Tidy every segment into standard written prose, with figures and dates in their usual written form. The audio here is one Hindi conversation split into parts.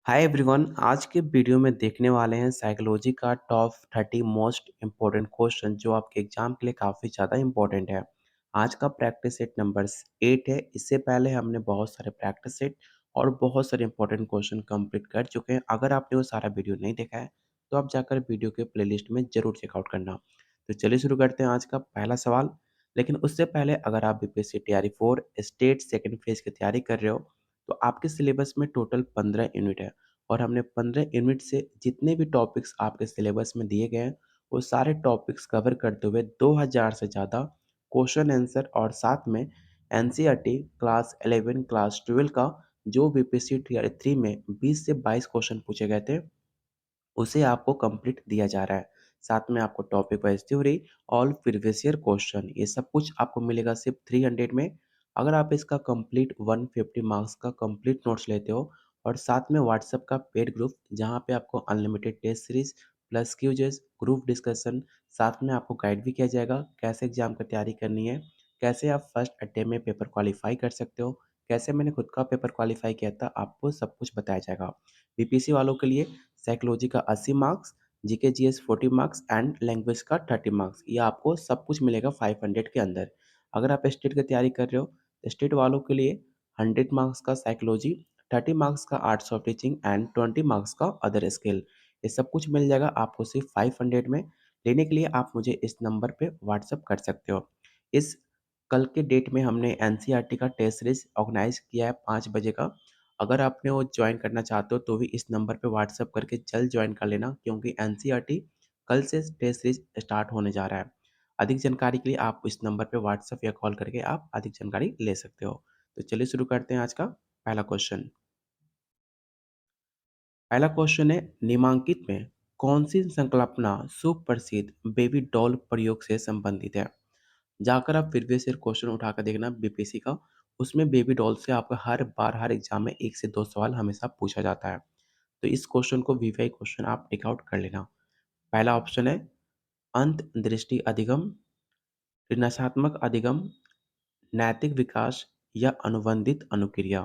Hi everyone. आज के वीडियो में देखने वाले हैं साइकोलॉजी का टॉप 30 मोस्ट इम्पोर्टेंट क्वेश्चन जो आपके एग्जाम के लिए काफ़ी ज़्यादा इम्पोर्टेंट है। आज का प्रैक्टिस सेट नंबर 8 है। इससे पहले हमने बहुत सारे प्रैक्टिस सेट और बहुत सारे इम्पोर्टेंट क्वेश्चन कंप्लीट कर चुके हैं। अगर आपने वो सारा वीडियो नहीं देखा है तो आप जाकर वीडियो के प्लेलिस्ट में ज़रूर चेकआउट करना। तो चलिए शुरू करते हैं आज का पहला सवाल। लेकिन उससे पहले अगर आप BPSC TRE 4 state second phase की तैयारी कर रहे हो तो आपके सिलेबस में टोटल 15 यूनिट है। और हमने 15 यूनिट से जितने भी टॉपिक्स आपके सिलेबस में दिए गए हैं वो सारे टॉपिक्स कवर करते हुए 2000 से ज़्यादा क्वेश्चन आंसर और साथ में एनसीईआरटी क्लास 11 क्लास 12 का जो बीपीएससी टीआरई 3 में 20 से 22 क्वेश्चन पूछे गए थे उसे आपको कंप्लीट दिया जा रहा है। साथ में आपको टॉपिक वाइज थ्योरी और प्रीवियस ईयर क्वेश्चन ये सब कुछ आपको मिलेगा सिर्फ 300 में। अगर आप इसका कंप्लीट 150 मार्क्स का कंप्लीट नोट्स लेते हो और साथ में व्हाट्सएप का पेड ग्रुप जहाँ पे आपको unlimited test series plus quizzes group discussion साथ में आपको गाइड भी किया जाएगा कैसे एग्जाम की तैयारी करनी है, कैसे आप फर्स्ट अटेम्प्ट में पेपर क्वालिफाई कर सकते हो, कैसे मैंने खुद का पेपर क्वालिफाई किया था आपको सब कुछ बताया जाएगा। बीपीएससी वालों के लिए साइकोलॉजी का 80 marks, GK GS 40 marks and language का 30 मार्क्स ये आपको सब कुछ मिलेगा 500 के अंदर। अगर आप स्टेट की तैयारी कर रहे हो तो स्टेट वालों के लिए 100 मार्क्स का साइकोलॉजी, 30 मार्क्स का arts of teaching and 20 marks का अदर स्किल ये सब कुछ मिल जाएगा आपको सिर्फ 500 में। लेने के लिए आप मुझे इस नंबर पे व्हाट्सअप कर सकते हो। इस कल के डेट में हमने एनसीईआरटी का टेस्ट सीरीज ऑर्गेनाइज किया है 5 बजे का। अगर आपने वो जॉइन करना चाहते हो तो भी इस नंबर पे व्हाट्सएप करके जल्द जॉइन कर लेना क्योंकि एनसीईआरटी कल से टेस्ट सीरीज स्टार्ट होने जा रहा है। अधिक जानकारी के लिए आप इस नंबर पे व्हाट्सएप या कॉल करके आप अधिक जानकारी ले सकते हो। तो चलिए शुरू करते हैं आज का पहला क्वेश्चन। पहला क्वेश्चन है निम्नलिखित में कौन सी संकल्पना सुप्रसिद्ध बेबी डॉल प्रयोग से संबंधित है। जाकर आप प्रीवियस ईयर क्वेश्चन उठाकर देखना बीपीएससी का। उसमें बेबी डॉल से आपका हर बार हर एग्जाम में 1 से 2 सवाल हमेशा पूछा जाता है। तो इस क्वेश्चन को वीवीआई क्वेश्चन आप टिक आउट कर लेना। पहला ऑप्शन है अंतर्दृष्टि अधिगम, ऋणात्मक अधिगम, नैतिक विकास या अनुबंधित अनुक्रिया।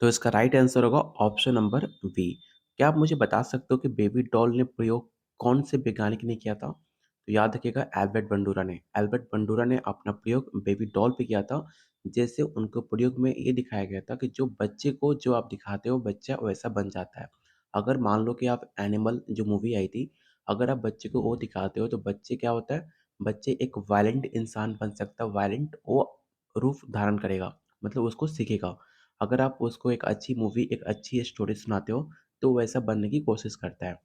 तो इसका राइट आंसर होगा ऑप्शन नंबर बी। क्या आप मुझे बता सकते हो कि बेबी डॉल ने प्रयोग कौन से वैज्ञानिक ने किया था? तो याद रखिएगा एल्बर्ट बंडूरा ने। एल्बर्ट बंडूरा ने अपना प्रयोग बेबी डॉल पे किया था। जैसे उनको प्रयोग में ये दिखाया गया था कि जो बच्चे को जो आप दिखाते हो बच्चा वैसा बन जाता है। अगर मान लो कि आप एनिमल जो मूवी आई थी, अगर आप बच्चे को वो दिखाते हो तो बच्चे क्या होता है, बच्चे एक वायलेंट इंसान बन सकता है, वायलेंट वो रूप धारण करेगा, मतलब उसको सीखेगा। अगर आप उसको एक अच्छी मूवी, एक अच्छी स्टोरी सुनाते हो, तो वैसा बनने की कोशिश करता है।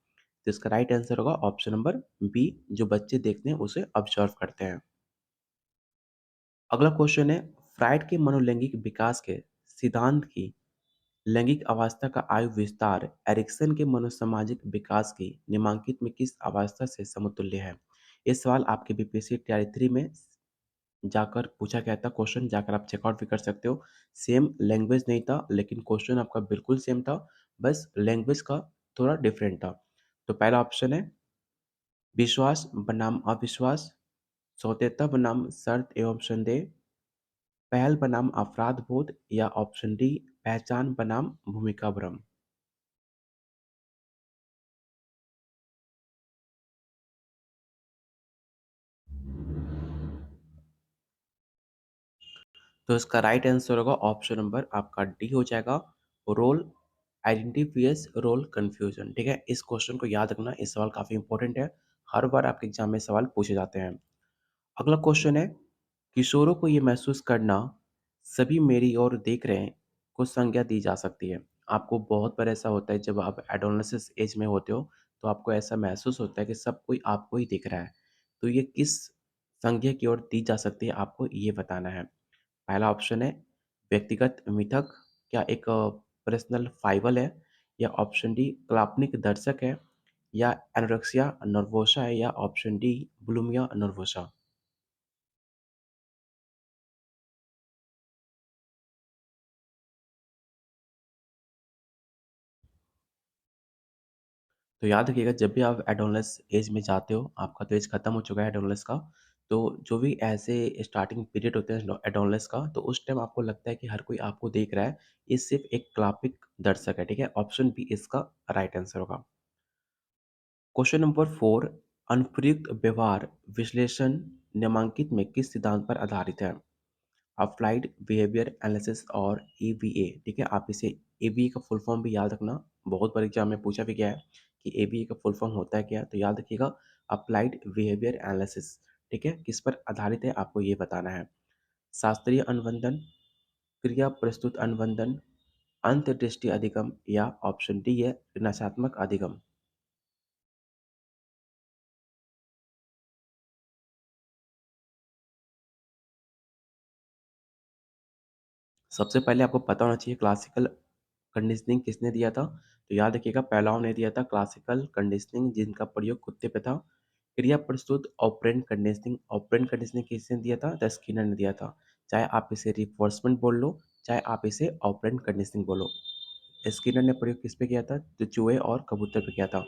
तो इसका राइट आंसर होगा ऑप्शन नंबर बी, जो बच्चे देखते हैं उसे ऑब्जर्व करते हैं। अगला क्वेश्चन है फ्राइड के मनोलैंगिक विकास के सिद्धांत की लैंगिक अवस्था का आयु विस्तार एरिक्सन के मनोसामाजिक विकास की निम्नलिखित में किस अवस्था से समतुल्य है। ये सवाल आपके बीपीएससी टीआरई 3 में जाकर पूछा गया था। क्वेश्चन जाकर आप चेकआउट भी कर सकते हो। सेम लैंग्वेज नहीं था लेकिन क्वेश्चन आपका बिल्कुल सेम था, बस लैंग्वेज का थोड़ा डिफरेंट था। तो पहला ऑप्शन है विश्वास बनाम अविश्वास, सौतेता बनाम शर्त एवं संदेह, पहल बनाम अपराध बोध या ऑप्शन डी पहचान बनाम भूमिका भ्रम। तो इसका राइट आंसर होगा ऑप्शन नंबर आपका डी हो जाएगा, रोल आइडेंटिफियस रोल कंफ्यूजन। ठीक है, इस क्वेश्चन को याद रखना, इस सवाल काफी इंपॉर्टेंट है। हर बार आपके एग्जाम में सवाल पूछे जाते हैं। अगला क्वेश्चन है किशोरों को ये महसूस करना सभी मेरी ओर देख रहे हैं को संज्ञा दी जा सकती है। आपको बहुत बार ऐसा होता है जब आप एडोलेसेंस एज में होते हो तो आपको ऐसा महसूस होता है कि सब कोई आपको ही देख रहा है। तो ये किस संज्ञा की ओर दी जा सकती है आपको ये बताना है। पहला ऑप्शन है व्यक्तिगत मिथक, क्या एक पर्सनल फाइबल है, या ऑप्शन डी काल्पनिक दर्शक है, या एनोरेक्सिया नर्वोसा है, या ऑप्शन डी बुलिमिया नर्वोसा। तो याद रखिएगा जब भी आप एडोलसेंस एज में जाते हो, आपका तो एज खत्म हो चुका है एडोलसेंस का, तो जो भी ऐसे स्टार्टिंग पीरियड होते हैं एडोलसेंस का, तो उस टाइम आपको लगता है कि हर कोई आपको देख रहा है, ये सिर्फ़ एक काल्पनिक दर्शक है, ठीक है? ऑप्शन बी इसका राइट आंसर होगा। क्वेश्चन नंबर 4, अनुप्रयुक्त व्यवहार विश्लेषण निम्नलिखित में किस सिद्धांत पर आधारित है? अप्लाइड बिहेवियर एनालिसिस और ईवीए, ठीक है? आप इसे ईवीए का फुल फॉर्म भी याद रखना, बहुत बार एग्जाम में पूछा भी गया है कि ईवीए का फुल फॉर्म होता है क्या? तो याद रखिएगा अप्लाइड बिहेवियर एनालिसिस, ठीक है? किस पर आधारित है आपको ये बताना है। शास्त्रीय अनुबंधन, क्रिया प्रस्तुत अनुबंधन, अंतर्दृष्टि अधिगम या ऑप्शन डी है ऋणात्मक अधिगम। सबसे पहले आपको पता होना चाहिए क्लासिकल कंडीशनिंग किसने दिया था? तो याद रखिएगा पेलॉव ने दिया था क्लासिकल कंडीशनिंग जिनका प्रयोग कुत्ते पे था। क्रिया प्रस्तुत ऑपरेंट कंडीशनिंग किसने दिया था? द स्किनर ने दिया था। चाहे आप इसे रिफोर्समेंट बोल लो, चाहे आप इसे ऑपरेंट कंडीशनिंग बोलो। स्किनर ने प्रयोग किस पे किया था? तो चूहे और कबूतर पे किया था।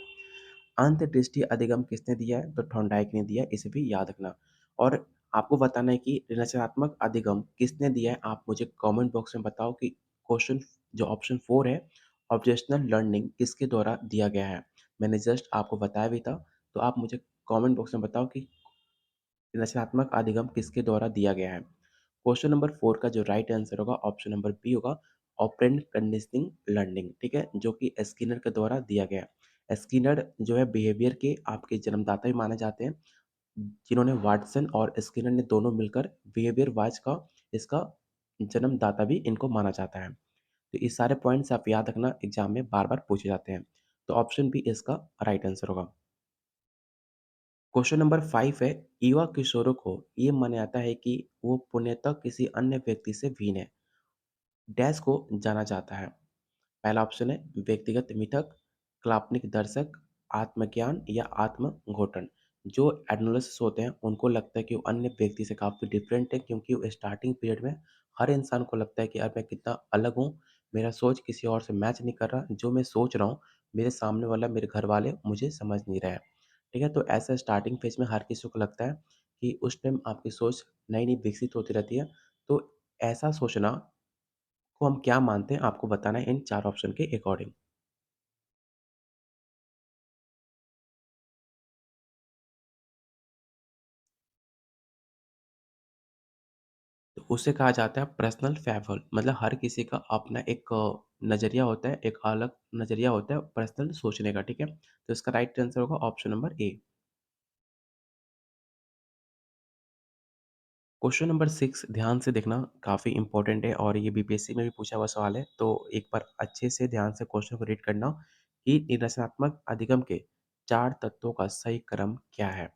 अंतर्दृष्टि अधिगम किसने दिया है? तो थॉर्नडाइक ने दिया है, इसे भी याद रखना। और आपको बताना है कि ऋणात्मक अधिगम किसने दिया है, आप मुझे कमेंट बॉक्स में बताओ कि क्वेश्चन जो ऑप्शन 4 है, ऑब्जेक्शनल लर्निंग किसके द्वारा दिया गया है? मैंने जस्ट आपको बताया भी था, तो आप मुझे कमेंट बॉक्स में बताओ कि रचनात्मक अधिगम किसके द्वारा दिया गया है? क्वेश्चन नंबर 4 का जो राइट आंसर होगा ऑप्शन नंबर बी होगा ऑपरेंट कंडीशनिंग लर्निंग, ठीक है? जो कि स्किनर के द्वारा दिया गया है। स्किनर जो है बिहेवियर के आपके जन्मदाता भी माने जाते हैं, जिन्होंने वाटसन और स्किनर ने दोनों मिलकर बिहेवियर वाच का इसका जन्मदाता भी इनको माना जाता है। तो ये सारे पॉइंट्स आप याद रखना एग्जाम में बार-बार पूछे जाते हैं। तो ऑप्शन बी इसका राइट आंसर होगा। क्वेश्चन नंबर 5 है, युवा किशोरों को ये माना जाता है कि वो पूर्णतः किसी अन्य व्यक्ति से भिन्न है। डैश को जाना जाता है। पहला ऑप्शन है व्यक्तिगत मिथक, काल्पनिक दर्शक, आत्मज्ञान या आत्मघोटन। जो एनालिसिस होते हैं उनको लगता है कि वो अन्य व्यक्ति से काफ़ी डिफरेंट है क्योंकि वो स्टार्टिंग पीरियड में हर इंसान को लगता है कि यार मैं कितना अलग हूँ, मेरा सोच किसी और से मैच नहीं कर रहा, जो मैं सोच रहा हूँ मेरे सामने वाला मेरे घर वाले मुझे समझ नहीं रहे हैं। ठीक है? तो ऐसा स्टार्टिंग फेज में हर किसी को लगता है कि उस टाइम आपकी सोच नई-नई विकसित होती रहती है। तो ऐसा सोचना को हम क्या मानते हैं आपको बताना है इन 4 ऑप्शन के अकॉर्डिंग। तो उसे कहा जाता है पर्सनल फेवर, मतलब हर किसी का अपना एक नज़रिया होता है, एक अलग नज़रिया होता है पर्सनल सोचने का, ठीक है? तो इसका राइट आंसर होगा option number A. Question number 6 ध्यान से देखना, काफ़ी इंपॉर्टेंट है और ये बीपीएससी में भी पूछा हुआ सवाल है, तो एक बार अच्छे से ध्यान से क्वेश्चन को रीड करना कि निरचनात्मक अधिगम के 4 तत्वों का सही क्रम क्या है,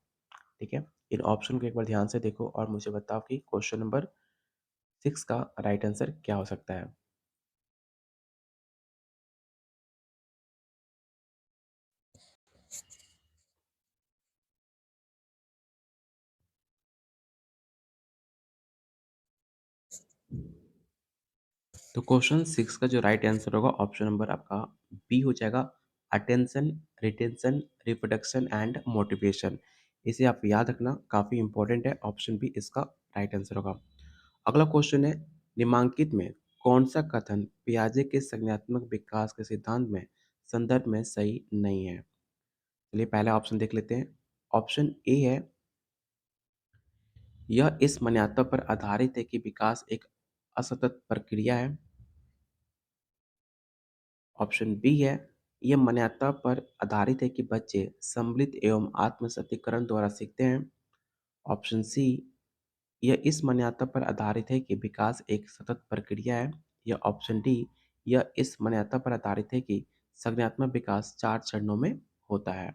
ठीक है? इन ऑप्शन को एक बार ध्यान से देखो और मुझे बताओ कि क्वेश्चन नंबर 6 का राइट आंसर क्या हो सकता है? तो क्वेश्चन 6 का जो राइट आंसर होगा ऑप्शन नंबर आपका बी हो जाएगा, attention, retention, reproduction and motivation. इसे आप याद रखना, काफ़ी इंपॉर्टेंट है, ऑप्शन बी इसका राइट आंसर होगा। अगला क्वेश्चन है, निम्नलिखित में कौन सा कथन पियाजे के संज्ञानात्मक विकास के सिद्धांत में संदर्भ में सही नहीं है? चलिए पहला ऑप्शन देख लेते हैं। ऑप्शन ए है, यह इस मान्यता पर आधारित है कि विकास एक असतत प्रक्रिया है। ऑप्शन बी है, यह मान्यता पर आधारित है कि बच्चे सम्मिलित एवं आत्म-सत्तीकरण द्वारा सीखते हैं। ऑप्शन सी, यह इस मान्यता पर आधारित है कि विकास एक सतत प्रक्रिया है। या ऑप्शन डी, यह इस मान्यता पर आधारित है कि संज्ञानात्मक विकास 4 चरणों में होता है।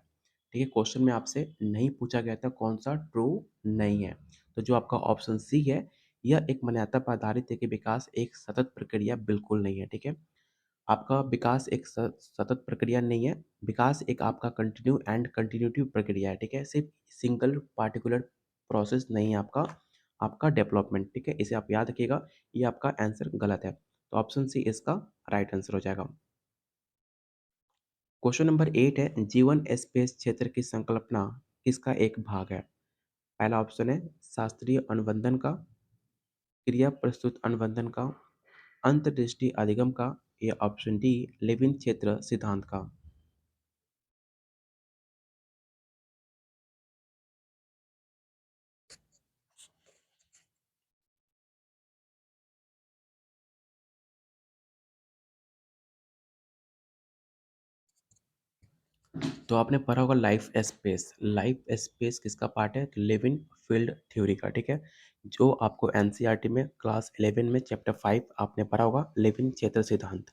ठीक है, क्वेश्चन में आपसे नहीं पूछा गया था कौन-सा ट्रू नहीं है। तो जो आपका ऑप्शन सी है, यह एक मान्यता पर आधारित है कि विकास एक सतत प्रक्रिया बिल्कुल नहीं है, ठीक है? आपका विकास एक सतत प्रक्रिया नहीं है, विकास एक आपका कंटिन्यू एंड कंटिन्यूटिव प्रक्रिया है, ठीक है? सिर्फ़ सिंगल पार्टिकुलर प्रोसेस नहीं है आपका, आपका डेवलपमेंट, ठीक है? इसे आप याद रखिएगा, ये आपका आंसर गलत है। तो ऑप्शन सी इसका राइट आंसर हो जाएगा। क्वेश्चन नंबर 8 है, जीवन स्पेस क्षेत्र की संकल्पना किसका एक भाग है? पहला ऑप्शन है शास्त्रीय अनुबंधन का, क्रिया प्रस्तुत अनुबंधन का, अंतर्दृष्टि अधिगम का, या ऑप्शन डी लेविन क्षेत्र सिद्धांत का। तो आपने पढ़ा होगा लाइफ स्पेस किसका पार्ट है? तो लिव इन फील्ड थ्योरी का, ठीक है। जो आपको एनसीईआरटी में क्लास 11 में चैप्टर 5 आपने पढ़ा होगा, लिव इन क्षेत्र सिद्धांत।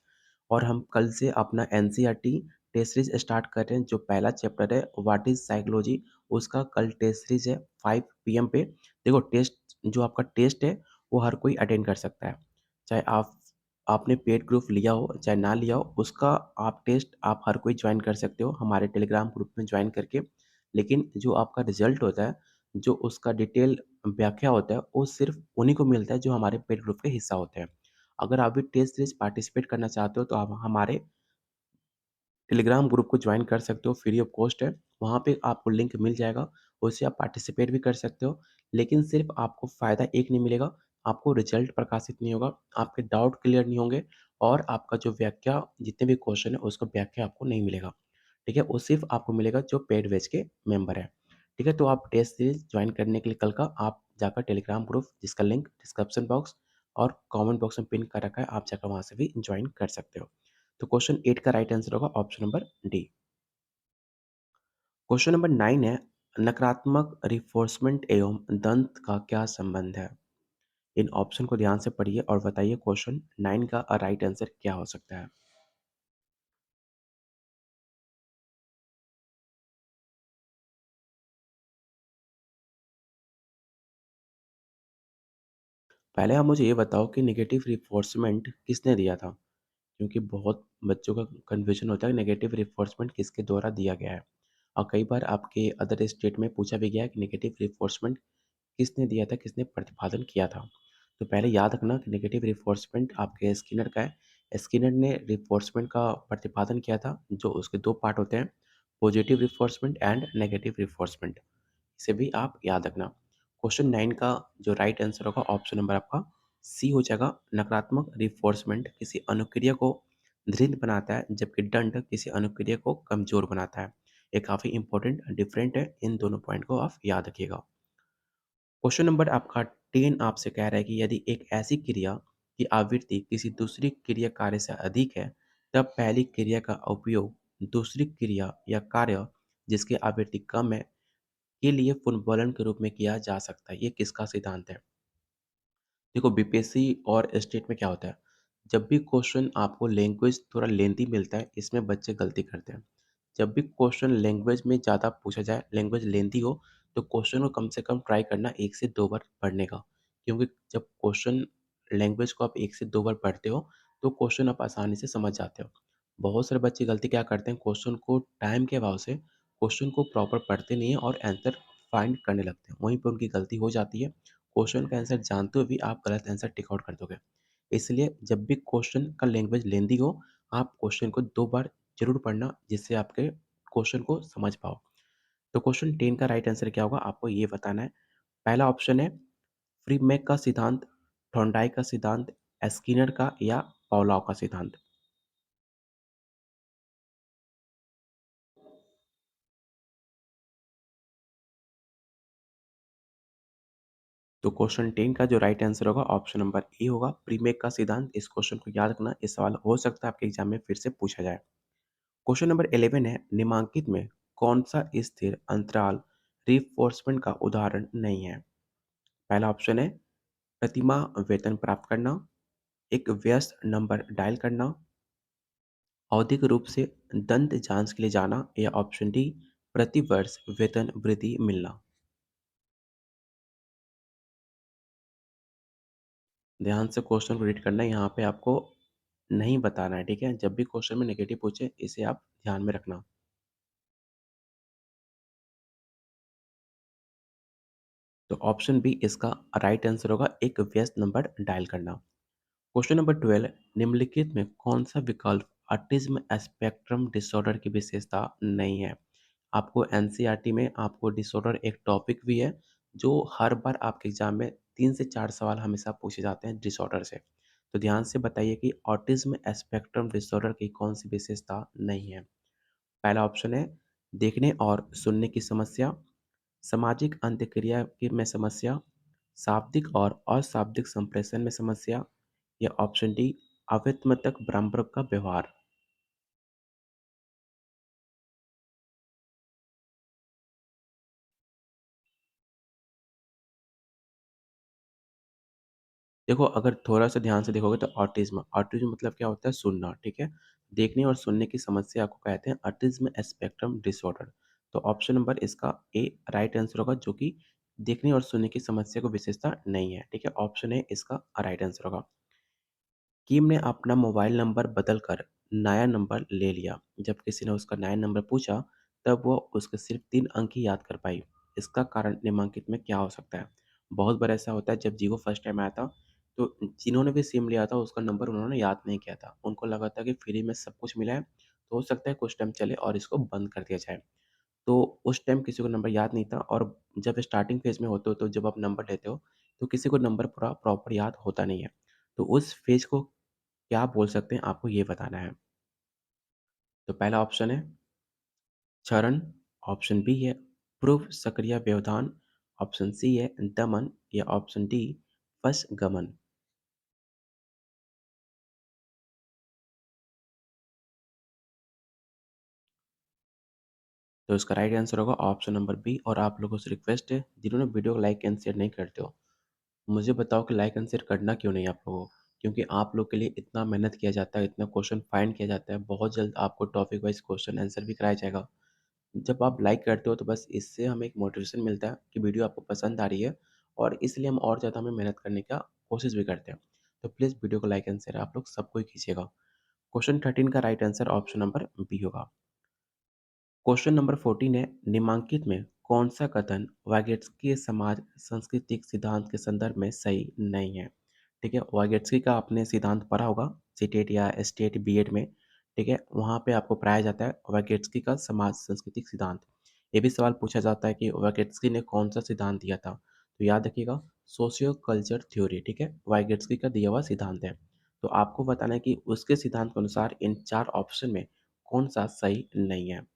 और हम कल से अपना एनसीईआरटी टेस्ट सीरीज स्टार्ट कर रहे हैं। जो पहला चैप्टर है व्हाट इज साइकोलॉजी, उसका कल टेस्ट सीरीज है 5 PM पे। देखो टेस्ट, जो आपका टेस्ट है वो हर कोई अटेंड कर सकता है, चाहे आपने पेड ग्रुप लिया हो चाहे ना लिया हो, उसका आप टेस्ट आप हर कोई ज्वाइन कर सकते हो हमारे टेलीग्राम ग्रुप में ज्वाइन करके। लेकिन जो आपका रिजल्ट होता है, जो उसका डिटेल व्याख्या होता है, वो सिर्फ उन्हीं को मिलता है जो हमारे पेड ग्रुप के हिस्सा होते हैं। अगर आप भी टेस्ट सीरीज पार्टिसिपेट करना चाहते हो तो आप हमारे टेलीग्राम ग्रुप को ज्वाइन कर सकते हो, फ्री ऑफ कॉस्ट है। वहाँ पे आपको लिंक मिल जाएगा, उससे आप पार्टिसिपेट भी कर सकते हो। लेकिन सिर्फ आपको फ़ायदा एक नहीं मिलेगा, आपको रिजल्ट प्रकाशित नहीं होगा, आपके डाउट क्लियर नहीं होंगे और आपका जो व्याख्या जितने भी क्वेश्चन है उसका व्याख्या आपको नहीं मिलेगा। ठीक है? वो सिर्फ आपको मिलेगा जो पेड बैच के मेंबर हैं। ठीक है? तो आप टेस्ट सीरीज़ ज्वाइन करने के लिए कल का आप जाकर टेलीग्राम ग्रुप, जिसका लिंक डिस्क्रिप्शन बॉक्स और कमेंट बॉक्स में पिन कर रखा है, आप जाकर वहाँ से भी ज्वाइन कर सकते हो। तो क्वेश्चन 8 का राइट आंसर होगा option number D. Question number 9 है, नकारात्मक रिफोर्समेंट एवं दंत का क्या संबंध है? इन ऑप्शन को ध्यान से पढ़िए और बताइए क्वेश्चन 9 का राइट आंसर क्या हो सकता है? पहले आप मुझे ये बताओ कि नेगेटिव रिफोर्समेंट किसने दिया था? क्योंकि बहुत बच्चों का कन्फ्यूजन होता है नेगेटिव रिफोर्समेंट किसके द्वारा दिया गया है। और कई बार आपके अदर स्टेट में पूछा भी गया है कि नेगेटिव रिफोर्समेंट किसने दिया था, किसने प्रतिपादन किया था। तो पहले याद रखना कि नेगेटिव रिफोर्समेंट आपके स्किनर का है। स्किनर ने रिफोर्समेंट का प्रतिपादन किया था, जो उसके 2 पार्ट होते हैं, positive reinforcement and negative reinforcement. इसे भी आप याद रखना। क्वेश्चन 9 का जो राइट आंसर होगा ऑप्शन नंबर आपका सी हो जाएगा। नकारात्मक रिफोर्समेंट किसी अनुक्रिया को दृढ़ बनाता है, जबकि दंड किसी अनुक्रिया को कमजोर बनाता है। ये काफ़ी इंपॉर्टेंट डिफरेंट है, इन दोनों पॉइंट को आप याद रखिएगा। क्वेश्चन नंबर आपका 10 आपसे कह रहा है कि यदि एक ऐसी क्रिया की आवृत्ति किसी दूसरी क्रिया कार्य से अधिक है, तब पहली क्रिया का उपयोग दूसरी क्रिया या कार्य जिसकी आवृत्ति कम है के लिए पुनर्वलन के रूप में किया जा सकता है। ये किसका सिद्धांत है? देखो बीपीएससी और स्टेट में क्या होता है, जब भी क्वेश्चन आपको लैंग्वेज थोड़ा लेंथी मिलता है, इसमें बच्चे गलती करते हैं। जब भी क्वेश्चन लैंग्वेज में ज़्यादा पूछा जाए, लैंग्वेज लेंथी हो, तो क्वेश्चन को कम से कम ट्राई करना 1 से 2 बार पढ़ने का। क्योंकि जब क्वेश्चन लैंग्वेज को आप 1 से 2 बार पढ़ते हो, तो क्वेश्चन आप आसानी से समझ जाते हो। बहुत सारे बच्चे गलती क्या करते हैं, क्वेश्चन को टाइम के अभाव से क्वेश्चन को प्रॉपर पढ़ते नहीं हैं और आंसर फाइंड करने लगते हैं। वहीं पे उनकी गलती हो जाती है। क्वेश्चन का आंसर जानते हुए भी आप गलत आंसर टिक आउट कर दोगे। इसलिए जब भी क्वेश्चन का लैंग्वेज लेंदी हो, आप क्वेश्चन को 2 बार ज़रूर पढ़ना, जिससे आपके क्वेश्चन को समझ पाओ। तो क्वेश्चन 10 का राइट आंसर क्या होगा, आपको ये बताना है। पहला ऑप्शन है फ्रीमैक का सिद्धांत, थॉर्नडाइक का सिद्धांत, स्किनर का, या पावलोव का सिद्धांत। तो क्वेश्चन 10 का जो राइट आंसर होगा ऑप्शन नंबर ए होगा, प्रीमेक का सिद्धांत। इस क्वेश्चन को याद रखना, इस सवाल हो सकता है आपके एग्जाम में फिर से पूछा जाए। क्वेश्चन नंबर 11 है, निम्नलिखित में कौन सा स्थिर अंतराल रिफोर्समेंट का उदाहरण नहीं है? पहला ऑप्शन है प्रतिमाह वेतन प्राप्त करना, एक व्यस्त नंबर डायल करना, औद्योगिक रूप से दंत जांच के लिए जाना, या ऑप्शन डी प्रति वर्ष वेतन वृद्धि मिलना। ध्यान से क्वेश्चन को रीड करना है, यहाँ पे आपको नहीं बताना है, ठीक है? जब भी क्वेश्चन में नेगेटिव पूछे, इसे आप ध्यान में रखना। तो ऑप्शन बी इसका राइट आंसर होगा, एक व्यस्त नंबर डायल करना। क्वेश्चन नंबर 12, निम्नलिखित में कौन सा विकल्प ऑटिज्म स्पेक्ट्रम डिसऑर्डर की विशेषता नहीं है। आपको एनसीईआरटी में आपको डिसऑर्डर एक टॉपिक भी है, जो हर बार आपके एग्ज़ाम में 3 से 4 सवाल हमेशा पूछे जाते हैं डिसऑर्डर से। तो ध्यान से बताइए कि ऑटिज्म स्पेक्ट्रम डिसऑर्डर की कौन-सी विशेषता नहीं है? पहला ऑप्शन है देखने और सुनने की समस्या, सामाजिक अंतःक्रिया की में समस्या, शाब्दिक और अशाब्दिक संप्रेषण में समस्या या ऑप्शन डी अव्यक्तमतक भ्रामक का व्यवहार। देखो, अगर थोड़ा-सा ध्यान से देखोगे तो ऑटिज़्म, ऑटिज़्म मतलब क्या होता है सुनना, ठीक है? देखने और सुनने की समस्या को कहते हैं ऑटिज़्म स्पेक्ट्रम डिसऑर्डर। तो ऑप्शन नंबर इसका ए राइट आंसर होगा जो कि देखने और सुनने की समस्या को विशेषता नहीं है, ठीक है? ऑप्शन ए इसका राइट आंसर होगा। किम ने अपना मोबाइल नंबर बदलकर नया नंबर ले लिया। जब किसी ने उसका नया नंबर पूछा, तब वो उसके सिर्फ 3 अंक ही याद कर पाई। इसका कारण निम्नलिखित में क्या हो सकता है? बहुत बार ऐसा होता है जब जियो फर्स्ट टाइम आया था, तो जिन्होंने भी सिम लिया था उसका नंबर उन्होंने याद नहीं किया था। उनको लगा था कि फ्री में सब कुछ मिला है, तो हो सकता है कुछ टाइम चले और इसको बंद कर दिया जाए। तो उस टाइम किसी को नंबर याद नहीं था और जब स्टार्टिंग फेज़ में होते हो तो जब आप नंबर लेते हो, तो किसी को नंबर पूरा प्रॉपर याद होता नहीं है। तो उस फेज़ को क्या आप बोल सकते हैं? आपको ये बताना है। तो पहला ऑप्शन है क्षरण, ऑप्शन बी है पूर्व सक्रिय व्यवधान, ऑप्शन सी है दमन या ऑप्शन डी वशगमन। तो इसका राइट आंसर होगा ऑप्शन नंबर बी और आप लोगों से रिक्वेस्ट है जिन्होंने वीडियो को लाइक एंड शेयर नहीं करते हो, मुझे बताओ कि लाइक एंड शेयर करना क्यों नहीं है आप लोगों को? क्योंकि आप लोग के लिए इतना मेहनत किया जाता है, इतना क्वेश्चन फाइंड किया जाता है, बहुत जल्द आपको टॉपिक वाइज़ क्वेश्चन आंसर भी कराया जाएगा। जब आप लाइक करते हो तो बस इससे हमें एक मोटिवेशन मिलता है कि वीडियो आपको पसंद आ रही है और इसलिए हम और ज़्यादा हमें मेहनत करने का कोशिश भी करते हैं। तो प्लीज़ वीडियो को लाइक एंड शेयर आप लोग सबको ही कीजिएगा। क्वेश्चन 13 का right answer option number B होगा। क्वेश्चन नंबर 14 है निम्नलिखित में कौन-सा कथन वाइगेत्स्की समाज सांस्कृतिक सिद्धांत के संदर्भ में सही नहीं है? ठीक है, वाइगेत्स्की का आपने सिद्धांत पढ़ा होगा सीटेट या एसटेट बीएड में, ठीक है? वहाँ पे आपको पढ़ाया जाता है वाइगेत्स्की का समाज सांस्कृतिक सिद्धांत। ये भी सवाल पूछा जाता है कि वाइगेत्स्की ने कौन-सा सिद्धांत दिया था? तो याद रखिएगा सोशियो कल्चर थ्योरी, ठीक है? वाइगेत्स्की का दिया हुआ सिद्धांत है। तो आपको बताना है कि उसके सिद्धांत के अनुसार इन 4 ऑप्शन में कौन-सा सही नहीं है?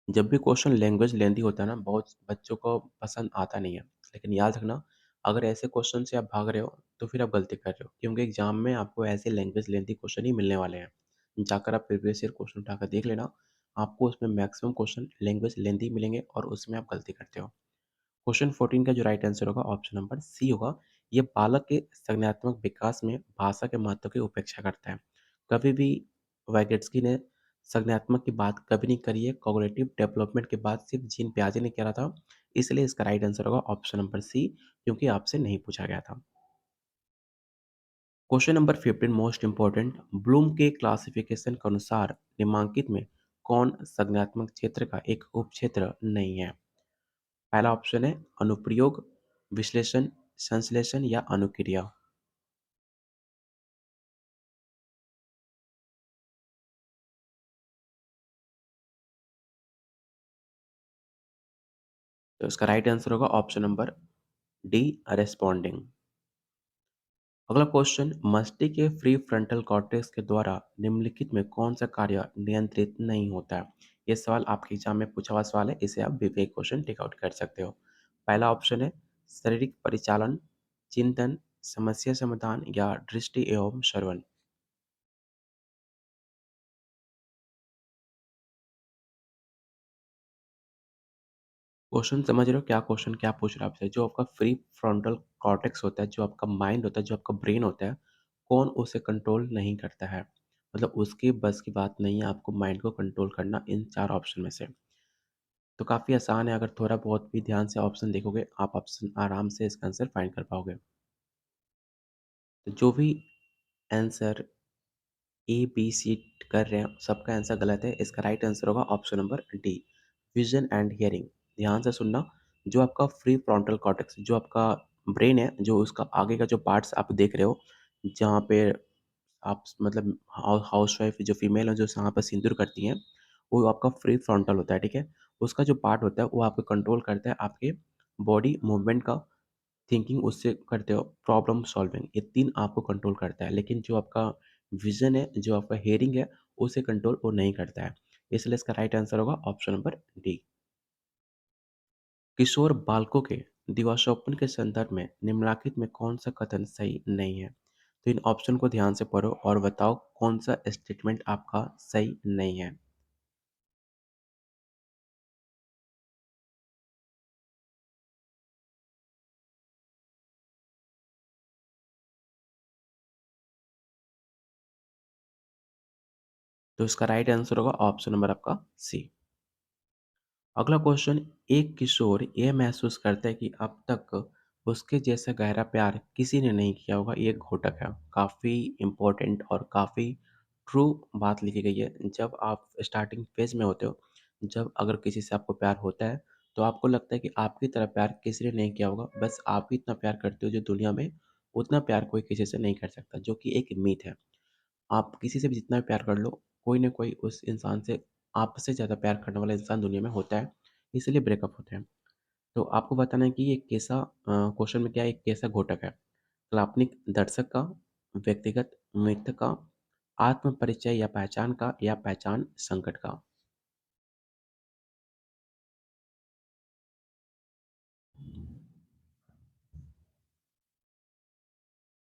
जब भी क्वेश्चन लैंग्वेज लेंदी होता है ना, बहुत बच्चों को पसंद आता नहीं है। लेकिन याद रखना, अगर ऐसे क्वेश्चन से आप भाग रहे हो, तो फिर आप गलती कर रहे हो। क्योंकि एग्ज़ाम में आपको ऐसे लैंग्वेज लेंदी क्वेश्चन ही मिलने वाले हैं। जाकर आप प्रीवियस ईयर क्वेश्चन उठाकर देख लेना, आपको उसमें मैक्सिमम क्वेश्चन लैंग्वेज लेंदी मिलेंगे और उसमें आप गलती करते हो। क्वेश्चन 14 का जो राइट आंसर होगा ऑप्शन नंबर सी होगा। ये बालक के संज्ञानात्मक विकास में भाषा के महत्व की उपेक्षा करता है। कभी भी वाइगेट्स्की ने संज्ञानात्मक की बात कभी नहीं करी है, कॉग्निटिव डेवलपमेंट की बात सिर्फ जीन पियाजे ने करा था। इसलिए इसका राइट आंसर होगा ऑप्शन नंबर सी, क्योंकि आपसे नहीं पूछा गया था। Question number 15 most important, Bloom के क्लासिफिकेशन के अनुसार निम्नलिखित में कौन संज्ञानात्मक क्षेत्र का एक उपक्षेत्र नहीं है? पहला ऑप्शन है अनुप्रयोग, विश्लेषण, संश्लेषण या अनुक्रिया। तो इसका राइट आंसर होगा ऑप्शन नंबर डी रेस्पॉन्डिंग। अगला क्वेश्चन, मस्तिष्क के प्री फ्रंटल कॉर्टेक्स के द्वारा निम्नलिखित में कौन सा कार्य नियंत्रित नहीं होता है? ये सवाल आपके एग्जाम में पूछा हुआ सवाल है, इसे आप विवेक क्वेश्चन टेक आउट कर सकते हो। पहला ऑप्शन है शारीरिक परिचालन, चिंतन, समस्या समाधान या दृष्टि एवं श्रवण। क्वेश्चन समझ रहे हो क्या क्वेश्चन क्या पूछ रहा है आपसे? जो आपका फ्री फ्रंटल कॉर्टेक्स होता है, जो आपका माइंड होता है, जो आपका ब्रेन होता है, कौन उसे कंट्रोल नहीं करता है? मतलब उसके बस की बात नहीं है आपको माइंड को कंट्रोल करना इन 4 ऑप्शन में से। तो काफ़ी आसान है, अगर थोड़ा बहुत भी ध्यान से ऑप्शन देखोगे, आप ऑप्शन आराम से इसका आंसर फाइंड कर पाओगे। तो जो भी आंसर ए, बी, सी कर रहे हैं, सबका आंसर गलत है। इसका राइट आंसर होगा option number D, vision and hearing. ध्यान से सुनना, जो आपका प्री फ्रंटल कॉर्टेक्स जो आपका ब्रेन है, जो उसका आगे का जो पार्ट्स आप देख रहे हो, जहाँ पे आप मतलब हाउसवाइफ जो फीमेल है, जो जहाँ पे सिंदूर करती हैं, वो आपका प्री फ्रंटल होता है, ठीक है? उसका जो पार्ट होता है, वो आपको कंट्रोल करता है आपके बॉडी मूवमेंट का, थिंकिंग उससे करते हो, प्रॉब्लम सॉल्विंग, ये 3 आपको कंट्रोल करता है। लेकिन जो आपका विज़न है, जो आपका हियरिंग है, उसे कंट्रोल वो नहीं करता है। इसलिए इसका राइट आंसर होगा ऑप्शन नंबर डी। किशोर बालकों के दिवास्वप्न के संदर्भ में निम्नलिखित में कौन-सा कथन सही नहीं है? तो इन ऑप्शन को ध्यान से पढ़ो और बताओ कौन-सा स्टेटमेंट आपका सही नहीं है। तो इसका राइट आंसर होगा ऑप्शन नंबर आपका सी। अगला क्वेश्चन, एक किशोर यह महसूस करता है कि अब तक उसके जैसा गहरा प्यार किसी ने नहीं किया होगा, ये घोटक है। काफ़ी इम्पोर्टेंट और काफ़ी ट्रू बात लिखी गई है। जब आप स्टार्टिंग फेज में होते हो, जब अगर किसी से आपको प्यार होता है, तो आपको लगता है कि आपकी तरह प्यार किसी ने नहीं किया होगा, बस आप ही इतना प्यार करते हो जो दुनिया में उतना प्यार कोई किसी से नहीं कर सकता, जो कि एक मिथ है। आप किसी से भी जितना भी प्यार कर लो, कोई न कोई उस इंसान से आपसे ज़्यादा प्यार करने वाला इंसान दुनिया में होता है, इसीलिए ब्रेकअप होते हैं। तो आपको बताना है कि ये कैसा क्वेश्चन में क्या है, एक कैसा घोटक है? काल्पनिक दर्शक का, व्यक्तिगत मित्र का, आत्म परिचय या पहचान का, या पहचान संकट का?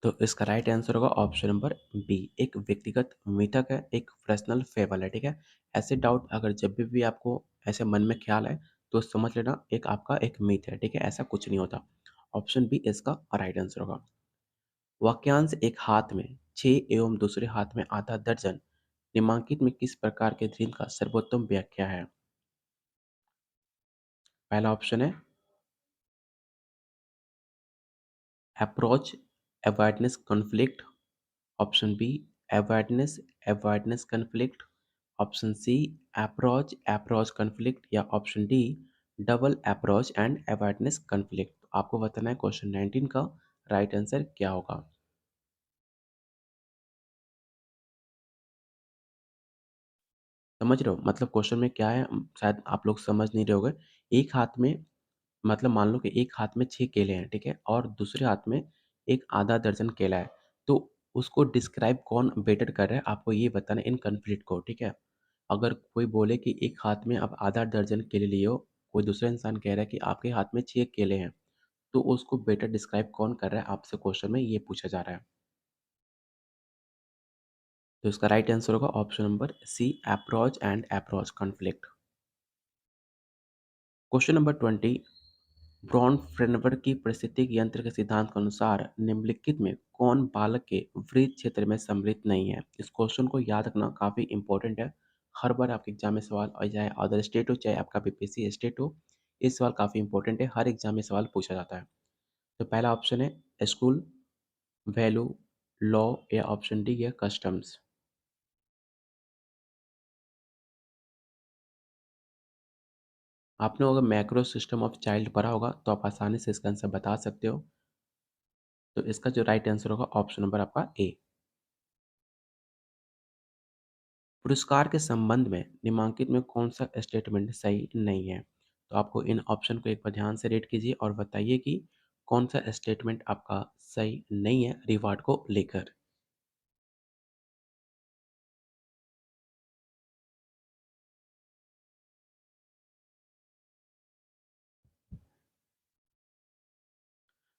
तो इसका राइट आंसर होगा ऑप्शन नंबर बी, एक व्यक्तिगत मिथक है, एक पर्सनल फेबल है, ठीक है? ऐसे डाउट अगर जब भी आपको ऐसे मन में ख्याल आए, तो समझ लेना एक आपका एक मिथ है, ठीक है? ऐसा कुछ नहीं होता। ऑप्शन बी इसका राइट आंसर होगा। वाक्यांश एक हाथ में 6 एवं दूसरे हाथ में आधा दर्जन निम्नलिखित में किस प्रकार के ड्रीम का सर्वोत्तम व्याख्या है? पहला ऑप्शन है approach avoidance conflict, option B avoidance avoidance conflict, option C approach approach conflict, या option D double approach and avoidance conflict. आपको बताना है क्वेश्चन 19 का राइट आंसर क्या होगा। समझ रहे हो मतलब क्वेश्चन में क्या है, शायद आप लोग समझ नहीं रहे होगे। एक हाथ में मतलब मान लो कि एक हाथ में 6 केले हैं, ठीक है? और दूसरे हाथ में एक आधा दर्जन केला है। तो उसको डिस्क्राइब कौन बेटर कर रहा है, आपको ये बताना है इन कॉन्फ्लिक्ट को, ठीक है? अगर कोई बोले कि एक हाथ में आप आधा दर्जन केले लिए हो, कोई दूसरा इंसान कह रहा है कि आपके हाथ में 6 केले हैं, तो उसको बेटर डिस्क्राइब कौन कर रहा है, आपसे क्वेश्चन में ये पूछा जा रहा है। तो इसका राइट आंसर होगा option number C, approach and approach conflict. Question number 20, Bronfenbrenner की परिस्थितिक यंत्र के सिद्धांत के अनुसार निम्नलिखित में कौन बालक के वृत्त क्षेत्र में सम्मिलित नहीं है? इस क्वेश्चन को याद रखना काफ़ी इंपॉर्टेंट है। हर बार आपके एग्जाम में सवाल और चाहे अदर स्टेट हो चाहे आपका बीपीएससी स्टेट हो, ये सवाल काफ़ी इंपॉर्टेंट है, हर एग्जाम में सवाल पूछा जाता है। तो पहला ऑप्शन है स्कूल, वैल्यू, लॉ, या ऑप्शन डी है कस्टम्स। आपने अगर मैक्रो सिस्टम ऑफ चाइल्ड पढ़ा होगा तो आप आसानी से इसका आंसर बता सकते हो। तो इसका जो राइट आंसर होगा ऑप्शन नंबर आपका ए। पुरस्कार के संबंध में निम्नलिखित में कौन-सा स्टेटमेंट सही नहीं है? तो आपको इन ऑप्शन को एक बार ध्यान से रीड कीजिए और बताइए कि कौन-सा स्टेटमेंट आपका सही नहीं है रिवार्ड को लेकर।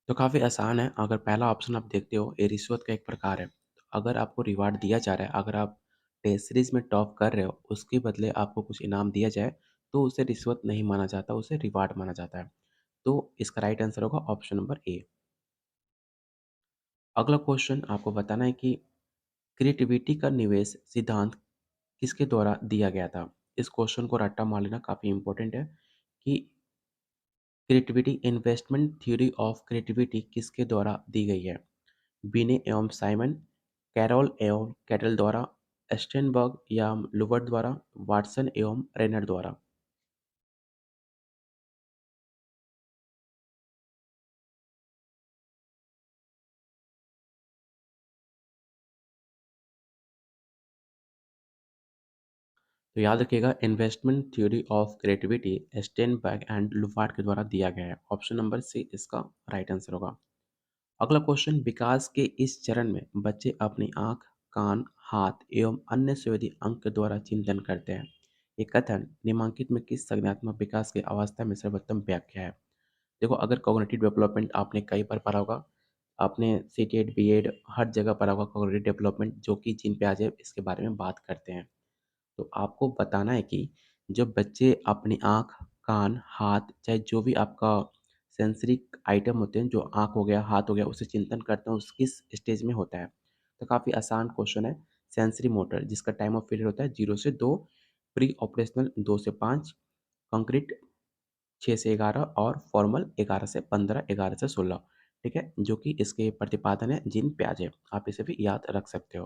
तो काफ़ी आसान है, अगर पहला ऑप्शन आप देखते हो, ये रिश्वत का एक प्रकार है। तो अगर आपको रिवार्ड दिया जा रहा है, अगर आप टेस्ट सीरीज़ में टॉप कर रहे हो, उसके बदले आपको कुछ इनाम दिया जाए, तो उसे रिश्वत नहीं माना जाता, उसे रिवार्ड माना जाता है। तो इसका राइट आंसर होगा ऑप्शन नंबर ए। अगला क्वेश्चन आपको बताना है कि क्रिएटिविटी का निवेश सिद्धांत किसके द्वारा दिया गया था? इस क्वेश्चन को रट्टा मार लेना काफ़ी इम्पोर्टेंट है कि creativity investment theory of creativity किसके द्वारा दी गई है? बिने एवं साइमन, कैरोल एवं कैटल द्वारा, स्टेनबर्ग या लुबर्ट द्वारा, वाटसन एवं रेनर द्वारा। तो याद रखिएगा, investment theory of creativity Sternberg and Lubart के द्वारा दिया गया है। ऑप्शन नंबर सी इसका राइट आंसर होगा। अगला क्वेश्चन, विकास के इस चरण में बच्चे अपनी आंख, कान, हाथ एवं अन्य संवेदी अंग के द्वारा चिंतन करते हैं। ये कथन निम्नलिखित में किस संज्ञानात्मक विकास की अवस्था में सर्वोत्तम व्याख्या है? देखो, अगर कॉग्निटिव डेवलपमेंट आपने कई बार पढ़ा होगा, आपने सीटेड, बीएड हर जगह पढ़ा होगा कॉग्निटिव डेवलपमेंट, जो कि जिन पे आज इसके बारे में बात करते हैं। तो आपको बताना है कि जब बच्चे अपनी आँख, कान, हाथ, चाहे जो भी आपका सेंसरी आइटम होते हैं, जो आँख हो गया, हाथ हो गया, उससे चिंतन करते हैं, उस किस स्टेज में होता है? तो काफ़ी आसान क्वेश्चन है। सेंसरी मोटर, जिसका टाइम ऑफ पीरियड होता है 0 से 2, प्री ऑपरेशनल 2 से 5, कंक्रीट 6 से 11 और फॉर्मल 11 से 15, 11 से 16। ठीक है? जो कि इसके प्रतिपादन है जीन पियाजे। आप इसे भी याद रख सकते हो।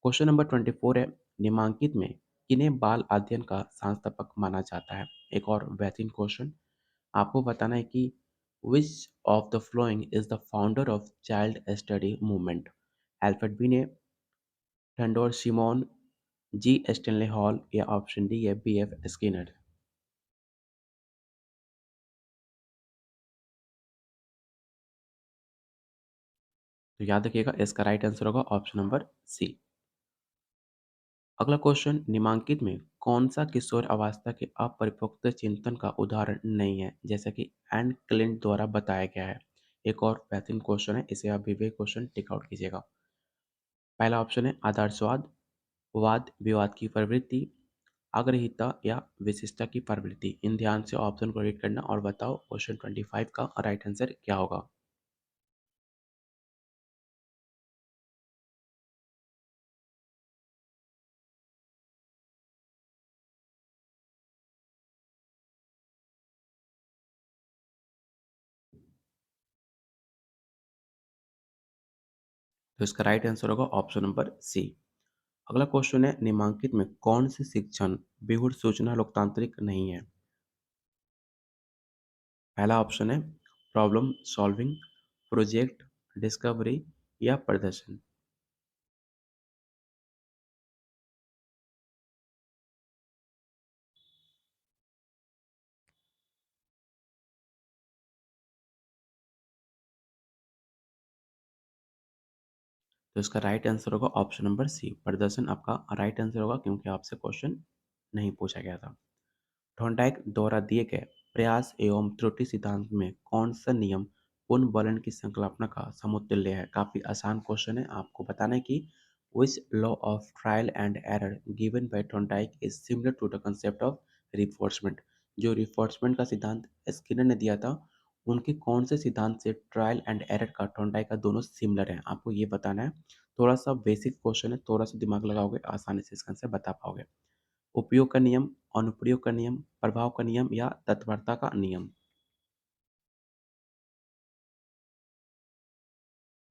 क्वेश्चन नंबर 24 है, निम्नांकित में किन्हें बाल अध्ययन का संस्थापक माना जाता है? एक और बेहतरीन क्वेश्चन, आपको बताना है कि which of the following is the founder of child study movement? Alfred बिने, थेodोर सिमोन, जी स्टेनले हॉल या ऑप्शन डी है बी एफ स्किनर? तो याद रखिएगा, इसका राइट आंसर होगा ऑप्शन नंबर सी। अगला क्वेश्चन, निम्नांकित में कौन सा किशोर अवस्था के अपरिपक्व चिंतन का उदाहरण नहीं है, जैसा कि एंड क्लिंट द्वारा बताया गया है? एक और बेहतरीन क्वेश्चन है, इसे आप भी क्वेश्चन टिक आउट कीजिएगा। पहला ऑप्शन है आदर्शवाद, वाद विवाद की प्रवृत्ति, आग्रहिता या विशिष्टता की प्रवृत्ति। इन ध्यान से ऑप्शन को रीड करना और बताओ क्वेश्चन 25 का राइट आंसर क्या होगा। तो इसका राइट आंसर होगा ऑप्शन नंबर सी। अगला क्वेश्चन है, निम्नांकित में कौन सी शिक्षण विहुर सूचना लोकतांत्रिक नहीं है? पहला ऑप्शन है प्रॉब्लम सॉल्विंग, प्रोजेक्ट, डिस्कवरी या प्रदर्शन। तो इसका राइट आंसर होगा ऑप्शन नंबर सी, प्रदर्शन आपका राइट आंसर होगा, क्योंकि आपसे क्वेश्चन नहीं पूछा गया था। थॉर्नडाइक द्वारा दिए गए प्रयास एवं त्रुटि सिद्धांत में कौन सा नियम पुनर्वलन की संकल्पना का समुच्चय है? काफी आसान क्वेश्चन है। आपको बताना है कि which law of trial and error given by Thorndike is similar to the concept of reinforcement? जो रिफोर्समेंट का सिद्धांत स्किनर ने दिया था, उनके कौन से सिद्धांत से ट्रायल एंड एरर का थॉर्नडाइक का दोनों सिमिलर है? आपको ये बताना है। थोड़ा सा बेसिक क्वेश्चन है, थोड़ा सा दिमाग लगाओगे आसानी से इसका आंसर बता पाओगे। उपयोग का नियम, अनुप्रयोग का नियम, प्रभाव का नियम या तत्परता का नियम?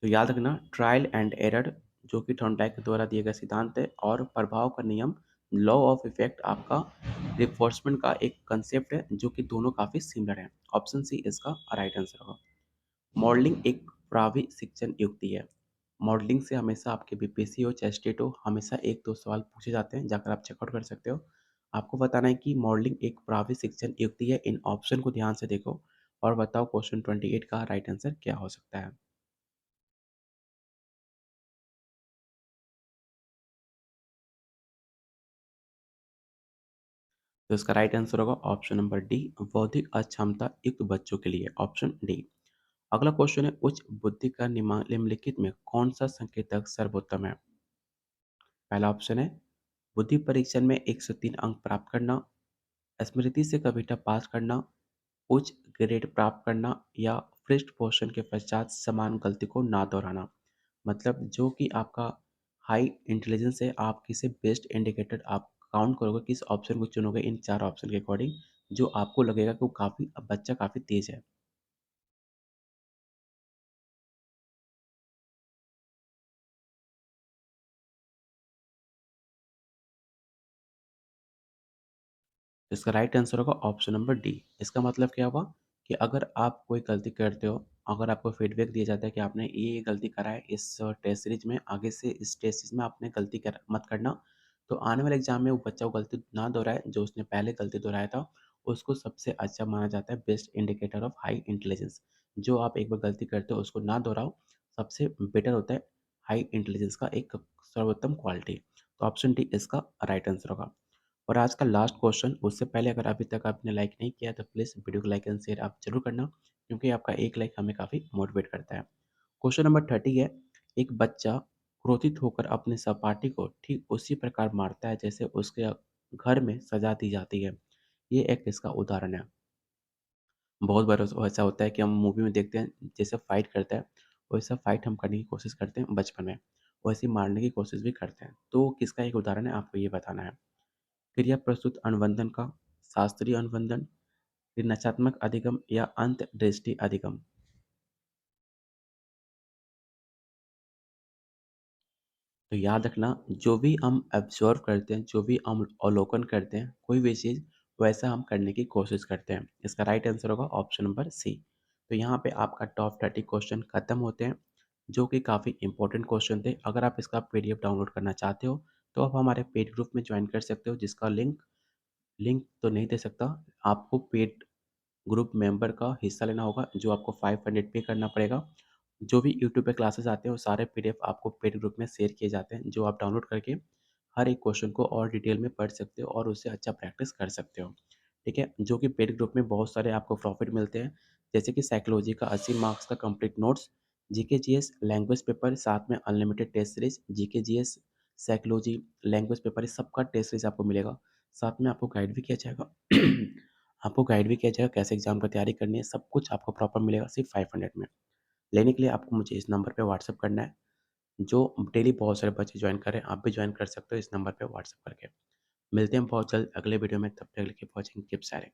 तो याद रखना, ट्रायल एंड एरर जो कि थॉर्नडाइक के द्वारा दिए गए सिद्धांत है, और प्रभाव का नियम लॉ ऑफ इफेक्ट आपका रिफोर्समेंट का एक कंसेप्ट है, जो कि दोनों काफी सिमिलर हैं। ऑप्शन सी इसका राइट आंसर होगा। मॉडलिंग एक प्रभावी शिक्षण युक्ति है। मॉडलिंग से हमेशा आपके बीपीएससी हो चाहे स्टेट हो, हमेशा एक दो सवाल पूछे जाते हैं, जाकर आप चेकआउट कर सकते हो। आपको बताना है कि मॉडलिंग एक प्रभावी शिक्षण युक्ति है। इन ऑप्शन को ध्यान से देखो और बताओ क्वेश्चन 28 का राइट आंसर क्या हो सकता है। तो इसका राइट आंसर होगा ऑप्शन नंबर डी, बौद्धिक अक्षमता युक्त बच्चों के लिए, ऑप्शन डी। अगला क्वेश्चन है, उच्च बुद्धि का निम्नलिखित में कौन सा संकेतक सर्वोत्तम है? पहला ऑप्शन है बुद्धि परीक्षण में 103 अंक प्राप्त करना, स्मृति से कविता पास करना, उच्च ग्रेड प्राप्त करना या पृष्ठ पोषण के पश्चात समान गलती को ना दोहराना। मतलब जो कि आपका हाई इंटेलिजेंस है, आप किसे बेस्ट इंडिकेटर आप काउंट करोगे, किस ऑप्शन को चुनोगे इन चार ऑप्शन के अकॉर्डिंग, जो आपको लगेगा कि वो काफ़ी बच्चा काफ़ी तेज है। इसका राइट आंसर होगा ऑप्शन नंबर डी। इसका मतलब क्या हुआ कि अगर आप कोई गलती करते हो, अगर आपको फीडबैक दिया जाता है कि आपने ये गलती करा है इस टेस्ट सीरीज़ में, आगे से इस टेस्ट सीरीज़ में आपने गलती कर मत करना। तो आने वाले एग्ज़ाम में वो बच्चा वो गलती ना दोहराए, जो उसने पहले गलती दोहराया था, उसको सबसे अच्छा माना जाता है best indicator of high intelligence. जो आप एक बार गलती करते हो उसको ना दोहराओ, सबसे बेटर होता है हाई इंटेलिजेंस का एक सर्वोत्तम क्वालिटी। तो ऑप्शन डी इसका राइट आंसर होगा। और आज का लास्ट क्वेश्चन, उससे पहले अगर अभी तक आपने लाइक नहीं किया तो प्लीज़ वीडियो को लाइक एंड शेयर आप ज़रूर करना, क्योंकि आपका एक लाइक हमें काफ़ी मोटिवेट करता है। क्वेश्चन नंबर 30 है, एक बच्चा क्रोधित होकर अपने सहपाठी को ठीक उसी प्रकार मारता है जैसे उसके घर में सजा दी जाती है। ये एक इसका उदाहरण है। बहुत बार ऐसा होता है कि हम मूवी में देखते हैं जैसे फाइट करता है, वैसा फाइट हम करने की कोशिश करते हैं बचपन में, वैसे ही मारने की कोशिश भी करते हैं। तो किसका एक उदाहरण है आपको ये बताना है। क्रिया प्रस्तुत अनुबंधन का, शास्त्रीय अनुबंधन, ऋणात्मक अधिगम या अंतर्दृष्टि अधिगम। तो याद रखना, जो भी हम ऑब्ज़र्व करते हैं, जो भी हम अवलोकन करते हैं, कोई भी चीज़ वैसा हम करने की कोशिश करते हैं। इसका राइट आंसर होगा ऑप्शन नंबर सी। तो यहाँ पे आपका टॉप 30 क्वेश्चन खत्म होते हैं, जो कि काफ़ी इंपॉर्टेंट क्वेश्चन थे। अगर आप इसका पीडीएफ डाउनलोड करना चाहते हो, तो आप हमारे पेड ग्रुप में जॉइन कर सकते हो, जिसका लिंक लिंक तो नहीं दे सकता, आपको पेड ग्रुप मेंबर का हिस्सा लेना होगा, जो आपको 500 पे करना पड़ेगा। जो भी यूट्यूब पे क्लासेस आते हैं वो सारे पीडीएफ आपको पेड ग्रुप में शेयर किए जाते हैं, जो आप डाउनलोड करके हर एक क्वेश्चन को और डिटेल में पढ़ सकते हो और उससे अच्छा प्रैक्टिस कर सकते हो। ठीक है? जो कि पेड ग्रुप में बहुत सारे आपको प्रॉफ़िट मिलते हैं, जैसे कि साइकोलॉजी का 80 मार्क्स का complete notes, GK GS, language paper, साथ में unlimited test series, GK GS, psychology, language paper, इस सब का टेस्ट सीरीज़ आपको मिलेगा। साथ में आपको गाइड भी किया जाएगा। आपको गाइड भी किया जाएगा कैसे एग्ज़ाम का तैयारी करनी है, सब कुछ आपको प्रॉपर मिलेगा सिर्फ़ 500 में। लेने के लिए आपको मुझे इस नंबर पे व्हाट्सएप करना है, जो डेली बहुत सारे बच्चे जॉइन कर रहे हैं, आप भी जॉइन कर सकते हो इस नंबर पे व्हाट्सएप करके। मिलते हैं बहुत जल्द अगले वीडियो में, तब तक के लिए कीप वॉचिंग, कीप शेयरिंग।